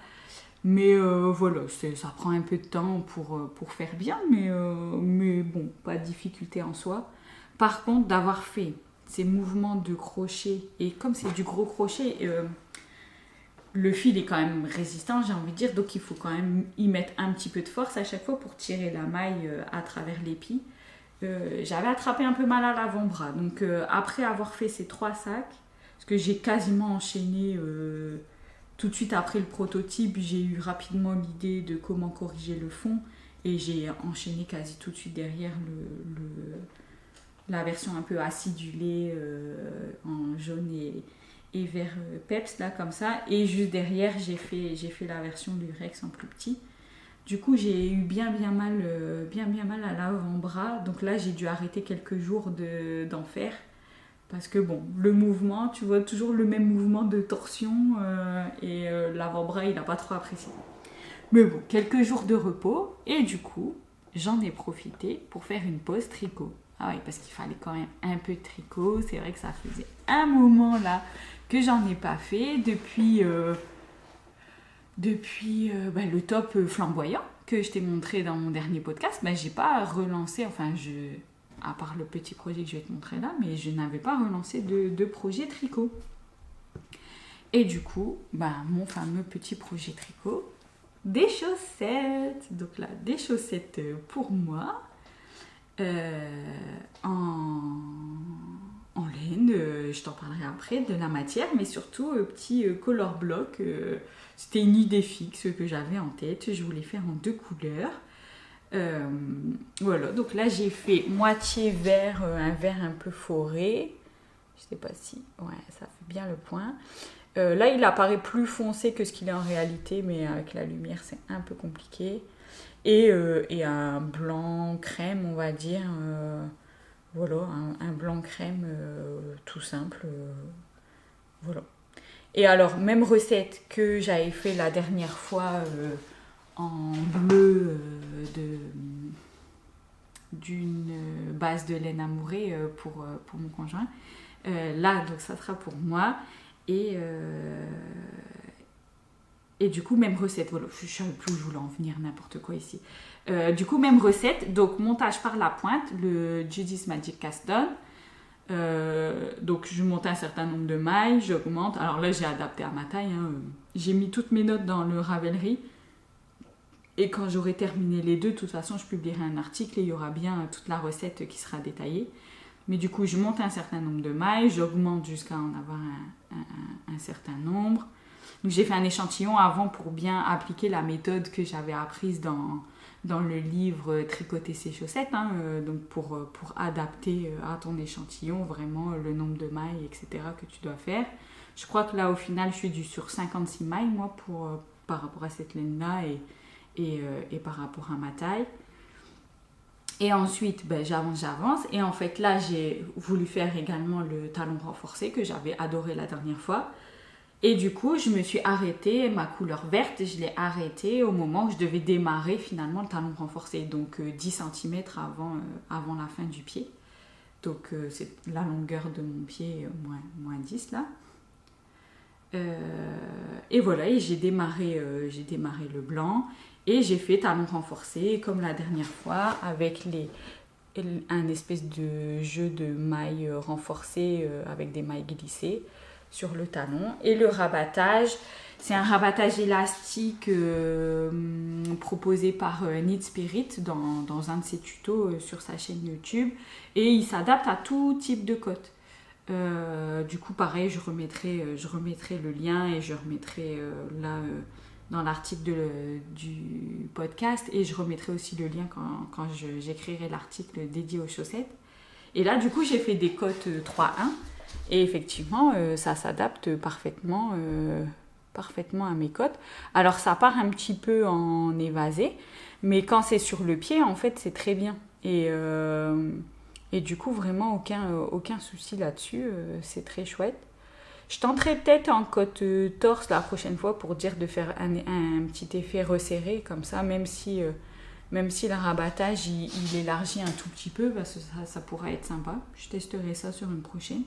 Mais voilà, ça prend un peu de temps pour faire bien, mais bon, pas de difficulté en soi. Par contre, d'avoir fait ces mouvements de crochet, et comme c'est du gros crochet, le fil est quand même résistant, j'ai envie de dire, donc il faut quand même y mettre un petit peu de force à chaque fois pour tirer la maille à travers l'épi. J'avais attrapé un peu mal à l'avant-bras. Donc après avoir fait ces 3 sacs, parce que j'ai quasiment enchaîné tout de suite après le prototype, j'ai eu rapidement l'idée de comment corriger le fond et j'ai enchaîné quasi tout de suite derrière la version un peu acidulée en jaune et vert peps là comme ça, et juste derrière j'ai fait la version lurex en plus petit. Du coup, j'ai eu bien mal à l'avant-bras. Donc là, j'ai dû arrêter quelques jours d'en faire. Parce que bon, le mouvement, tu vois toujours le même mouvement de torsion. Et l'avant-bras, il n'a pas trop apprécié. Mais bon, quelques jours de repos. Et du coup, j'en ai profité pour faire une pause tricot. Ah oui, parce qu'il fallait quand même un peu de tricot. C'est vrai que ça faisait un moment là que j'en ai pas fait depuis le top flamboyant que je t'ai montré dans mon dernier podcast. J'ai pas relancé, à part le petit projet que je vais te montrer là, mais je n'avais pas relancé de projet tricot. Et du coup, mon fameux petit projet tricot, des chaussettes. Donc là, des chaussettes pour moi, en laine, je t'en parlerai après, de la matière, mais surtout petit color block. C'était une idée fixe que j'avais en tête, je voulais faire en 2 couleurs. Voilà, donc là j'ai fait moitié vert, un vert un peu forêt. Je sais pas si... Ouais, ça fait bien le point. Là, il apparaît plus foncé que ce qu'il est en réalité, mais avec la lumière, c'est un peu compliqué. Et un blanc crème, on va dire. Voilà, un blanc crème tout simple. Voilà. Et alors, même recette que j'avais fait la dernière fois en bleu d'une base de laine amourée pour mon conjoint. Là, donc ça sera pour moi. Et du coup, même recette. Voilà, je ne savais plus où je voulais en venir, n'importe quoi ici. Du coup, même recette. Donc, montage par la pointe, le Judy's Magic Cast On. Donc, je monte un certain nombre de mailles, j'augmente. Alors là, j'ai adapté à ma taille. J'ai mis toutes mes notes dans le Ravelry. Et quand j'aurai terminé les deux, de toute façon, je publierai un article et il y aura bien toute la recette qui sera détaillée. Mais du coup, je monte un certain nombre de mailles, j'augmente jusqu'à en avoir un certain nombre. Donc, j'ai fait un échantillon avant pour bien appliquer la méthode que j'avais apprise dans le livre Tricoter ses chaussettes. Donc, pour adapter à ton échantillon vraiment le nombre de mailles, etc. que tu dois faire. Je crois que là, au final, je suis sur 56 mailles, moi, par rapport à cette laine-là et par rapport à ma taille. Et ensuite, j'avance. Et en fait, là, j'ai voulu faire également le talon renforcé que j'avais adoré la dernière fois. Et du coup, je me suis arrêtée, ma couleur verte, je l'ai arrêtée au moment où je devais démarrer finalement le talon renforcé. Donc 10 cm avant la fin du pied. Donc c'est la longueur de mon pied, moins 10 là. Et voilà, et j'ai démarré le blanc. Et j'ai fait talon renforcé comme la dernière fois avec un espèce de jeu de mailles renforcées avec des mailles glissées sur le talon. Et le rabattage, c'est un rabattage élastique proposé par Knit Spirit dans un de ses tutos sur sa chaîne YouTube. Et il s'adapte à tout type de cotte. Du coup, pareil, je remettrai le lien et je remettrai là... dans l'article du podcast et je remettrai aussi le lien quand j'écrirai l'article dédié aux chaussettes. Et là, du coup, j'ai fait des cottes 3-1 et effectivement, ça s'adapte parfaitement à mes cottes. Alors, ça part un petit peu en évasé, mais quand c'est sur le pied, en fait, c'est très bien. Et du coup, vraiment, aucun souci là-dessus. C'est très chouette. Je tenterai peut-être en cotte torse la prochaine fois pour dire de faire un petit effet resserré comme ça, même si le rabattage il élargit un tout petit peu, parce que ça pourrait être sympa. Je testerai ça sur une prochaine.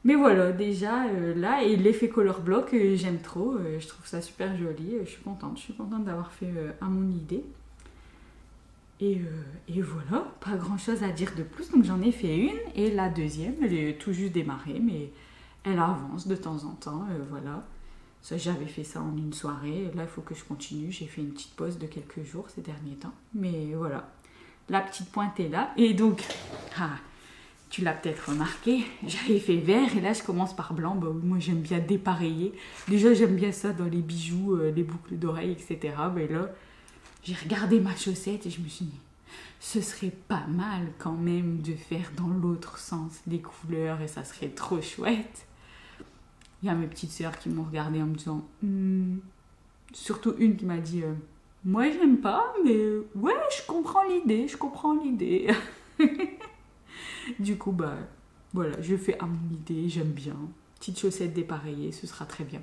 Mais voilà, déjà là, et l'effet color block, j'aime trop. Je trouve ça super joli. Je suis contente d'avoir fait à mon idée. Et voilà, pas grand chose à dire de plus. Donc j'en ai fait une et la deuxième, elle est tout juste démarrée, mais elle avance de temps en temps, voilà. Ça, j'avais fait ça en une soirée. Là, il faut que je continue. J'ai fait une petite pause de quelques jours ces derniers temps. Mais voilà, la petite pointe est là. Et donc, tu l'as peut-être remarqué, j'avais fait vert et là, je commence par blanc. Moi, j'aime bien dépareiller. Déjà, j'aime bien ça dans les bijoux, les boucles d'oreilles, etc. Mais là, j'ai regardé ma chaussette et je me suis dit... ce serait pas mal quand même de faire dans l'autre sens les couleurs et ça serait trop chouette. Il y a mes petites sœurs qui m'ont regardée en me disant surtout une qui m'a dit moi j'aime pas, mais ouais, je comprends l'idée. Du coup, voilà, je fais à mon idée, j'aime bien. Petite chaussette dépareillée, ce sera très bien.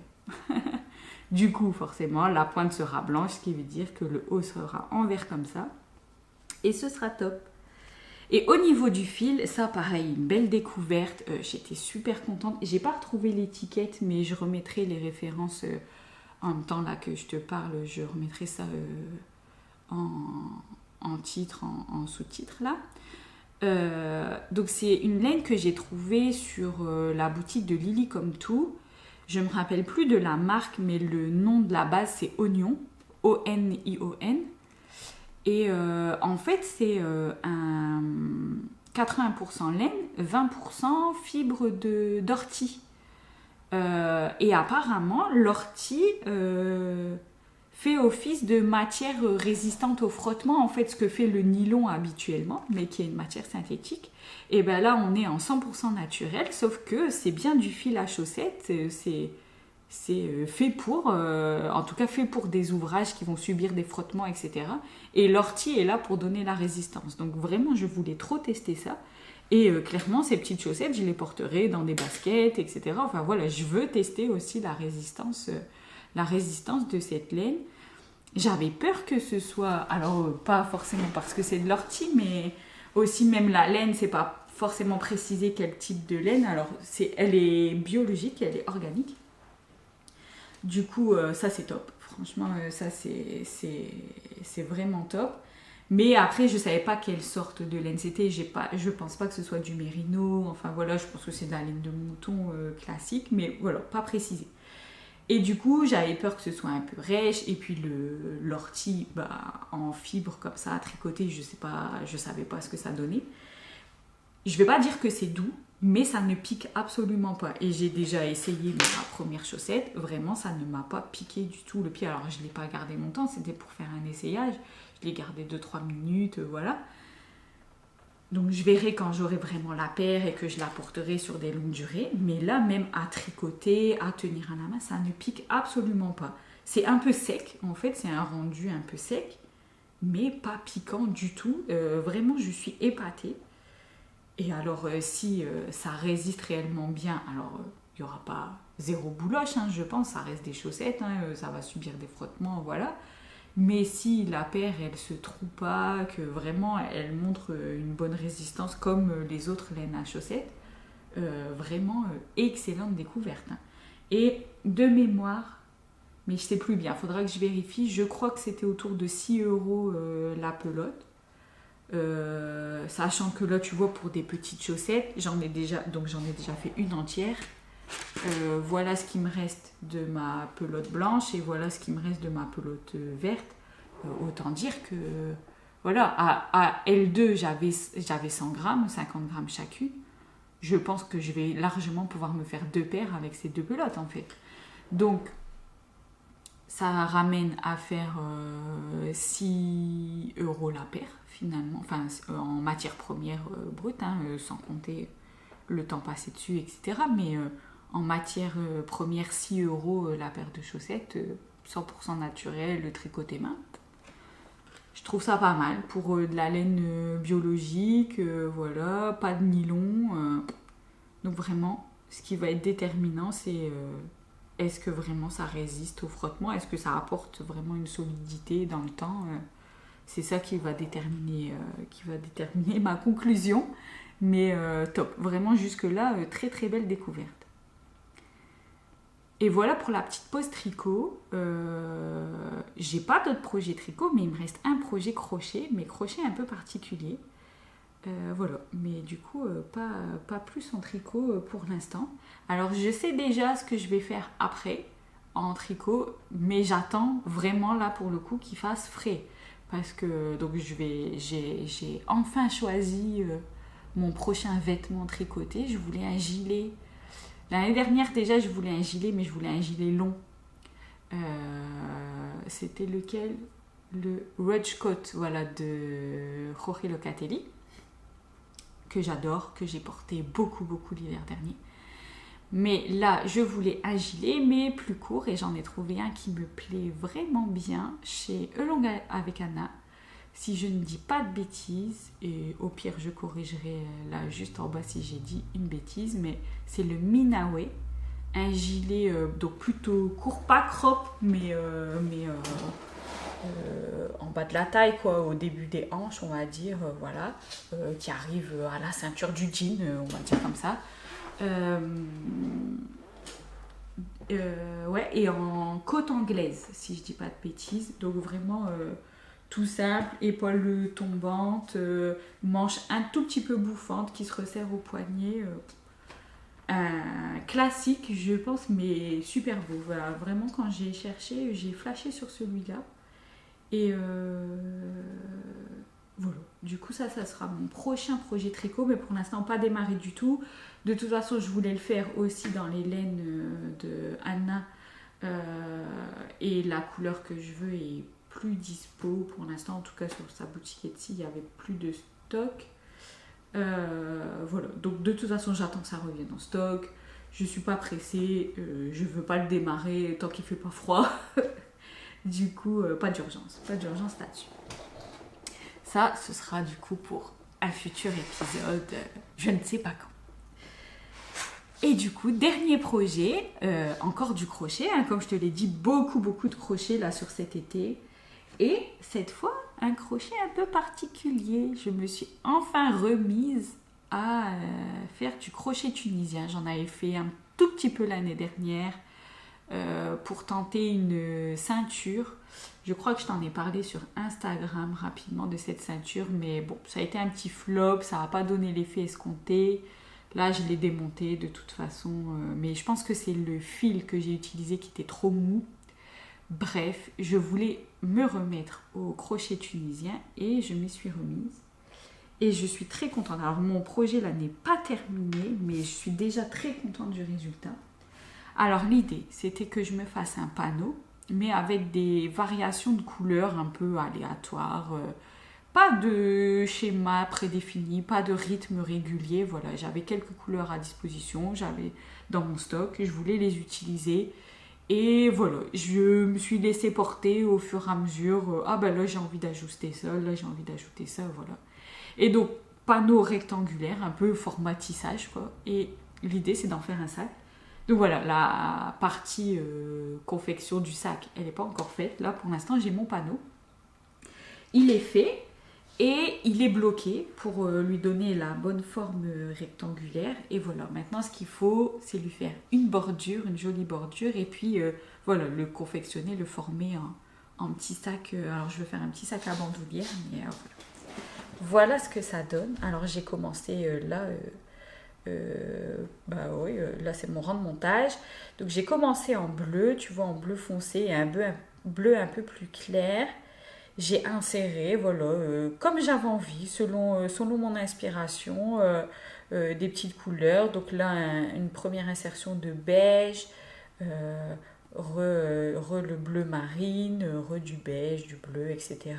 Du coup, forcément, la pointe sera blanche, ce qui veut dire que le haut sera en vert comme ça. Et ce sera top. Et au niveau du fil, ça pareil, une belle découverte. J'étais super contente. J'ai pas retrouvé l'étiquette, mais je remettrai les références en même temps là que je te parle. Je remettrai ça en titre, en sous-titre là. Donc c'est une laine que j'ai trouvée sur la boutique de Lily Comme Tout. Je me rappelle plus de la marque, mais le nom de la base c'est Onion, O-N-I-O-N. Et en fait, c'est un 80% laine, 20% fibre d'ortie. Et apparemment, l'ortie fait office de matière résistante au frottement, en fait ce que fait le nylon habituellement, mais qui est une matière synthétique. Et bien là on est en 100% naturel, sauf que c'est bien du fil à chaussettes, c'est fait pour, en tout cas fait pour des ouvrages qui vont subir des frottements, etc. Et l'ortie est là pour donner la résistance. Donc vraiment je voulais trop tester ça. Et clairement ces petites chaussettes je les porterai dans des baskets, etc. Enfin voilà, je veux tester aussi la résistance de cette laine. J'avais peur que ce soit, alors pas forcément parce que c'est de l'ortie, mais aussi même la laine, c'est pas forcément précisé quel type de laine. Alors elle est biologique, elle est organique. Du coup, ça c'est top. Franchement, ça c'est vraiment top. Mais après, je savais pas quelle sorte de laine c'était. Je pense pas que ce soit du mérino. Enfin voilà, je pense que c'est de la laine de mouton classique, mais voilà, pas précisé. Et du coup, j'avais peur que ce soit un peu rêche. Et puis l'ortie, en fibre comme ça, tricoté, je savais pas ce que ça donnait. Je vais pas dire que c'est doux, mais ça ne pique absolument pas. Et j'ai déjà essayé ma première chaussette. Vraiment, ça ne m'a pas piqué du tout le pied. Alors, je l'ai pas gardé longtemps, c'était pour faire un essayage. Je l'ai gardé 2-3 minutes, voilà. Donc je verrai quand j'aurai vraiment la paire et que je la porterai sur des longues durées. Mais là, même à tricoter, à tenir à la main, ça ne pique absolument pas. C'est un peu sec, en fait, c'est un rendu un peu sec, mais pas piquant du tout. Vraiment, je suis épatée. Et alors, si ça résiste réellement bien, alors il n'y aura pas zéro bouloche, hein, je pense, ça reste des chaussettes, hein, ça va subir des frottements, voilà. Mais si la paire elle se troue pas, que vraiment elle montre une bonne résistance comme les autres laines à chaussettes, vraiment excellente découverte. Hein. Et de mémoire, mais je sais plus bien, faudra que je vérifie, je crois que c'était autour de 6 € la pelote. Sachant que là tu vois pour des petites chaussettes, j'en ai déjà fait une entière. Voilà ce qui me reste de ma pelote blanche et voilà ce qui me reste de ma pelote verte. Autant dire que voilà, à L2 j'avais 100 grammes, 50 grammes chacune. Je pense que je vais largement pouvoir me faire 2 paires avec ces 2 pelotes en fait. Donc ça ramène à faire 6 € la paire finalement, enfin en matière première brute, hein, sans compter le temps passé dessus, etc. Mais en matière première, 6 € la paire de chaussettes, 100% naturel, le tricoté main. Je trouve ça pas mal pour de la laine biologique, voilà, pas de nylon. Donc vraiment, ce qui va être déterminant, c'est est-ce que vraiment ça résiste au frottement, est-ce que ça apporte vraiment une solidité dans le temps. C'est ça qui va déterminer ma conclusion. Mais top, vraiment jusque-là, très très belle découverte. Et voilà pour la petite pause tricot. J'ai pas d'autres projets tricot, mais il me reste un projet crochet, mais crochet un peu particulier. Voilà, mais du coup, pas plus en tricot pour l'instant. Alors je sais déjà ce que je vais faire après en tricot, mais j'attends vraiment là pour le coup qu'il fasse frais. Parce que donc j'ai enfin choisi mon prochain vêtement tricoté. Je voulais un gilet. L'année dernière déjà je voulais un gilet, mais je voulais un gilet long. C'était lequel? Le Rudge Coat, voilà, de Jorge Locatelli, que j'adore, que j'ai porté beaucoup l'hiver dernier. Mais là, je voulais un gilet, mais plus court, et j'en ai trouvé un qui me plaît vraiment bien chez Elong avec Anna. Si je ne dis pas de bêtises, et au pire je corrigerai là juste en bas si j'ai dit une bêtise, mais c'est le Minawe, un gilet donc plutôt court, pas crop, mais en bas de la taille, quoi, au début des hanches, on va dire, voilà, qui arrive à la ceinture du jean, on va dire comme ça. Ouais, et en côte anglaise, si je dis pas de bêtises, donc vraiment tout simple, épaules tombantes, manches un tout petit peu bouffantes qui se resserrent au poignet. Un classique, je pense, mais super beau. Voilà, vraiment, quand j'ai cherché, j'ai flashé sur celui-là. Et voilà. Du coup, ça sera mon prochain projet tricot, mais pour l'instant, pas démarré du tout. De toute façon, je voulais le faire aussi dans les laines de Anna et la couleur que je veux est plus dispo pour l'instant, en tout cas sur sa boutique Etsy, il n'y avait plus de stock. Voilà, donc de toute façon j'attends que ça revienne en stock. Je suis pas pressée, je veux pas le démarrer tant qu'il fait pas froid. Du coup, pas d'urgence là-dessus. Ça, ce sera du coup pour un futur épisode, je ne sais pas quand. Et du coup, dernier projet, encore du crochet, hein, comme je te l'ai dit, beaucoup de crochet là sur cet été. Et cette fois, un crochet un peu particulier. Je me suis enfin remise à faire du crochet tunisien. J'en avais fait un tout petit peu l'année dernière pour tenter une ceinture. Je crois que je t'en ai parlé sur Instagram rapidement de cette ceinture, mais bon, ça a été un petit flop, ça n'a pas donné l'effet escompté. Là, je l'ai démonté de toute façon, mais je pense que c'est le fil que j'ai utilisé qui était trop mou. Bref, je voulais me remettre au crochet tunisien et je m'y suis remise. Et je suis très contente. Alors, mon projet là n'est pas terminé, mais je suis déjà très contente du résultat. Alors, l'idée, c'était que je me fasse un panneau, mais avec des variations de couleurs un peu aléatoires. Pas de schéma prédéfini, pas de rythme régulier. Voilà, j'avais quelques couleurs à disposition, j'avais dans mon stock, je voulais les utiliser. Et voilà, je me suis laissée porter au fur et à mesure. Ah ben là, j'ai envie d'ajouter ça, là, j'ai envie d'ajouter ça, voilà. Et donc, panneau rectangulaire, un peu format tissage, quoi. Et l'idée, c'est d'en faire un sac. Donc voilà, la partie confection du sac, elle n'est pas encore faite. Là, pour l'instant, j'ai mon panneau. Il est fait. Et il est bloqué pour lui donner la bonne forme rectangulaire. Et voilà, maintenant ce qu'il faut, c'est lui faire une bordure, une jolie bordure. Et puis voilà, le confectionner, le former en petit sac. Alors je vais faire un petit sac à bandoulière. Mais voilà ce que ça donne. Alors j'ai commencé là, là c'est mon rang de montage. Donc j'ai commencé en bleu, tu vois, en bleu foncé et un bleu un peu plus clair. J'ai inséré, voilà, comme j'avais envie, selon mon inspiration, des petites couleurs. Donc là, une première insertion de beige, le bleu marine, du beige, du bleu, etc.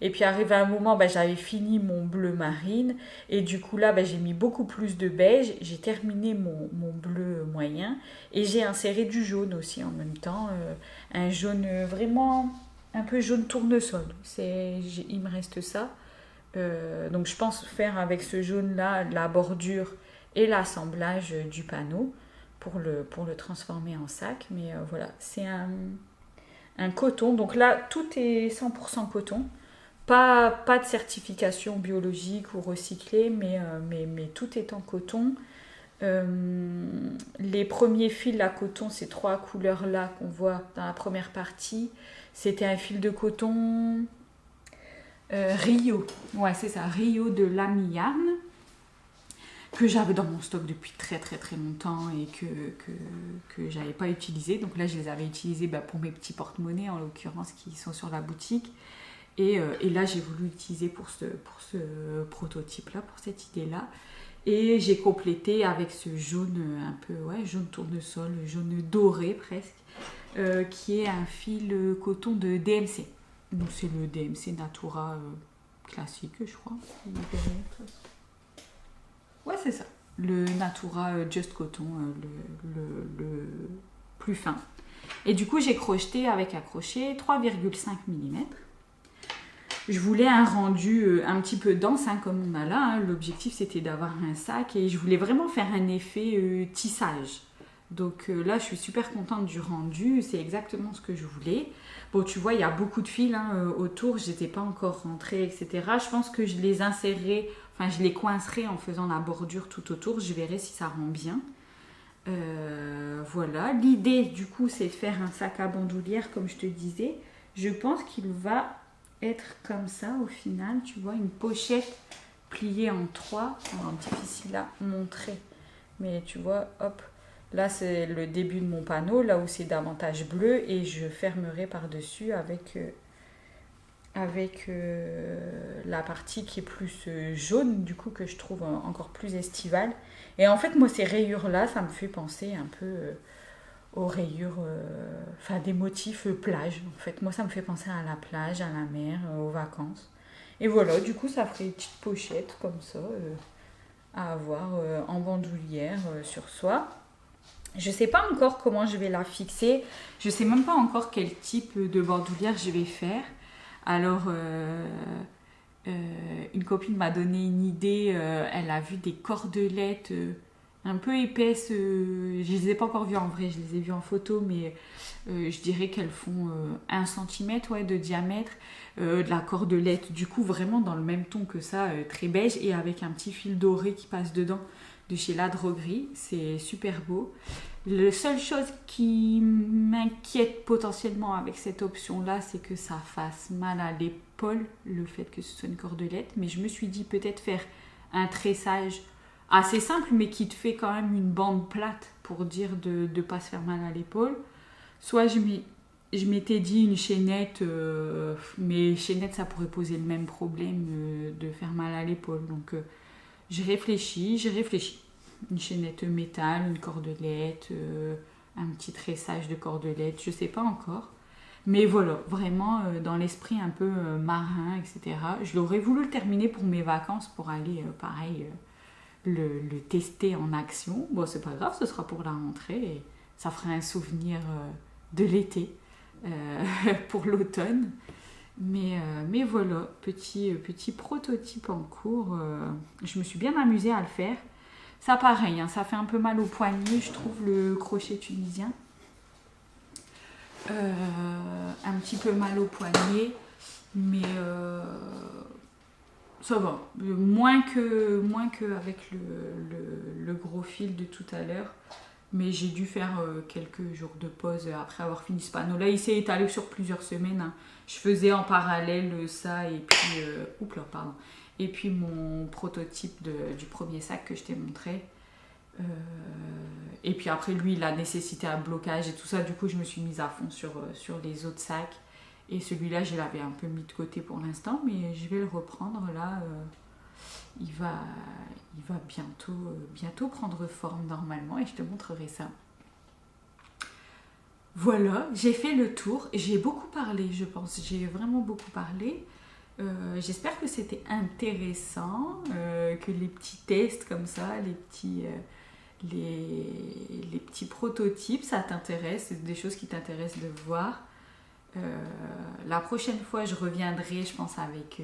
Et puis arrivé à un moment, j'avais fini mon bleu marine. Et du coup là, j'ai mis beaucoup plus de beige. J'ai terminé mon bleu moyen. Et j'ai inséré du jaune aussi en même temps. Un jaune vraiment... un peu jaune tournesol, il me reste ça. Donc je pense faire avec ce jaune là la bordure et l'assemblage du panneau pour le transformer en sac. Mais voilà, c'est un coton. Donc là tout est 100% coton, pas de certification biologique ou recyclé, mais tout est en coton. Les premiers fils à coton, ces 3 couleurs là qu'on voit dans la première partie, c'était un fil de coton Rio. Ouais, c'est ça, Rio de Lamy Yarn, que j'avais dans mon stock depuis très longtemps et que j'avais pas utilisé. Donc là, je les avais utilisés pour mes petits porte-monnaies, en l'occurrence, qui sont sur la boutique. Et là, j'ai voulu l'utiliser pour ce prototype-là, pour cette idée-là. Et j'ai complété avec ce jaune un peu, jaune tournesol, jaune doré presque, qui est un fil coton de DMC. Donc c'est le DMC Natura classique, je crois. Ouais, c'est ça. Le Natura Just Coton, le plus fin. Et du coup, j'ai crocheté avec un crochet 3,5 mm. Je voulais un rendu un petit peu dense, comme on a là. L'objectif, c'était d'avoir un sac et je voulais vraiment faire un effet tissage. Donc là, je suis super contente du rendu. C'est exactement ce que je voulais. Bon, tu vois, il y a beaucoup de fils autour. Je n'étais pas encore rentrée, etc. Je pense que je les insérerai, je les coincerai en faisant la bordure tout autour. Je verrai si ça rend bien. Voilà. L'idée, du coup, c'est de faire un sac à bandoulière, comme je te disais. Je pense qu'il va être comme ça au final, tu vois, une pochette pliée en 3. Alors, difficile à montrer, mais tu vois, hop, là c'est le début de mon panneau, là où c'est davantage bleu, et je fermerai par dessus avec la partie qui est plus jaune, du coup, que je trouve encore plus estivale. Et en fait, moi, ces rayures là, ça me fait penser un peu aux rayures, enfin des motifs plage. En fait, moi ça me fait penser à la plage, à la mer, aux vacances. Et voilà, du coup ça ferait une petite pochette comme ça à avoir en bandoulière sur soi. Je sais pas encore comment je vais la fixer. Je sais même pas encore quel type de bandoulière je vais faire. Alors, une copine m'a donné une idée. Elle a vu des cordelettes un peu épaisses. Je les ai pas encore vues en vrai, je les ai vues en photo, mais je dirais qu'elles font 1 cm ouais, de diamètre. De la cordelette, du coup, vraiment dans le même ton que ça, très beige, et avec un petit fil doré qui passe dedans de chez La Droguerie. C'est super beau. La seule chose qui m'inquiète potentiellement avec cette option-là, c'est que ça fasse mal à l'épaule, le fait que ce soit une cordelette. Mais je me suis dit peut-être faire un tressage assez simple, mais qui te fait quand même une bande plate pour dire de ne pas se faire mal à l'épaule. Soit je m'étais dit une chaînette, mais chaînette ça pourrait poser le même problème de faire mal à l'épaule. Donc j'ai réfléchi. Une chaînette métal, une cordelette, un petit tressage de cordelette, je sais pas encore. Mais voilà, vraiment dans l'esprit un peu marin, etc. Je l'aurais voulu le terminer pour mes vacances pour aller, pareil, le tester en action. Bon, c'est pas grave, ce sera pour la rentrée et ça fera un souvenir de l'été pour l'automne. Mais voilà, petit prototype en cours. Je me suis bien amusée à le faire. Ça pareil, hein, ça fait un peu mal au poignet, je trouve, le crochet tunisien. Un petit peu mal au poignet, mais ça va. Moins que avec le gros fil de tout à l'heure. Mais j'ai dû faire quelques jours de pause après avoir fini ce panneau. Là, il s'est étalé sur plusieurs semaines. Hein. Je faisais en parallèle ça et puis... pardon. Et puis mon prototype du premier sac que je t'ai montré. Et puis après, lui, il a nécessité un blocage et tout ça. Du coup, je me suis mise à fond sur les autres sacs. Et celui-là, je l'avais un peu mis de côté pour l'instant. Mais je vais le reprendre là. Il va bientôt prendre forme normalement et je te montrerai ça. Voilà, j'ai fait le tour. J'ai beaucoup parlé, je pense. J'ai vraiment beaucoup parlé. J'espère que c'était intéressant, que les petits tests comme ça, les petits prototypes, ça t'intéresse. C'est des choses qui t'intéressent de voir. La prochaine fois, je reviendrai, je pense, avec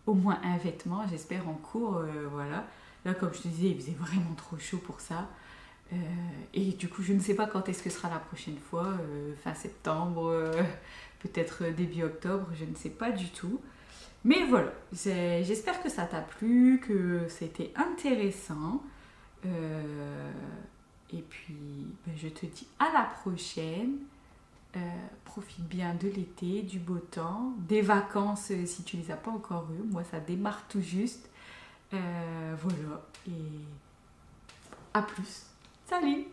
au moins un vêtement, j'espère, en cours. Voilà. Là, comme je te disais, il faisait vraiment trop chaud pour ça. Et du coup, je ne sais pas quand est-ce que sera la prochaine fois. Fin septembre, peut-être début octobre, je ne sais pas du tout. Mais voilà, j'espère que ça t'a plu, que c'était intéressant. Et puis, je te dis à la prochaine. Profite bien de l'été, du beau temps, des vacances si tu les as pas encore eues. Moi, ça démarre tout juste. Voilà, et à plus. Salut!